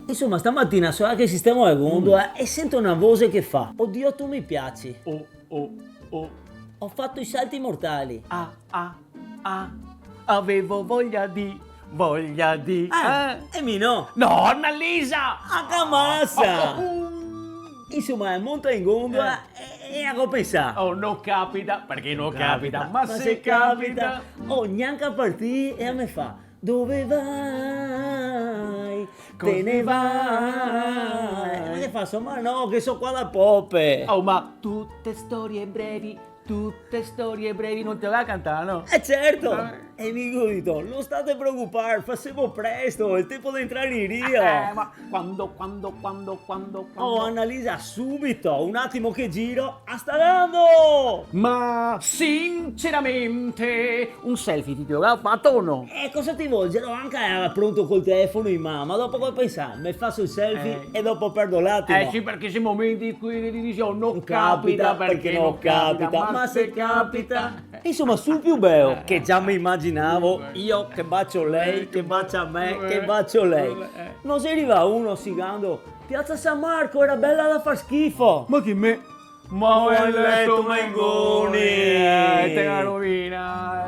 Insomma, stamattina so che sistemo il mondo e sento una voce che fa: Oddio, tu mi piaci. Oh, oh, oh. Ho fatto i salti mortali. Ah, ah, ah. Avevo voglia di. E mi no. No, Annalisa! A camassa! Insomma, è monta in gondola e a pensare. Oh, non capita, perché non capita, ma se capita. Oh, neanche a partire e a me fa: Dove vai? Te ne vai? Ma che fa? Ma no, che so qua da Poppe. Oh, ma tutte storie brevi, non te la cantare, no? Certo! E mi dico, non state preoccupare, facciamo presto, è il tempo di entrare in ria. Ma quando? Oh, Annalisa, subito, un attimo che giro, sta dando! Ma sinceramente, un selfie ti ho fatto o no? E cosa ti vuoi? Ero anche pronto col telefono in mano, ma dopo che pensare? Mi faccio il selfie e dopo perdo l'attimo. Sì, perché sei momenti in cui ti dicevo non Capita perché non capita, ma se capita. Insomma, sul più bello, che già mi immaginavo, io che bacio lei, che bacia me, che bacio lei. Non si arriva uno sigando: Piazza San Marco era bella da far schifo. Ma che me? Ma ho letto Mengoni. Te la rovina.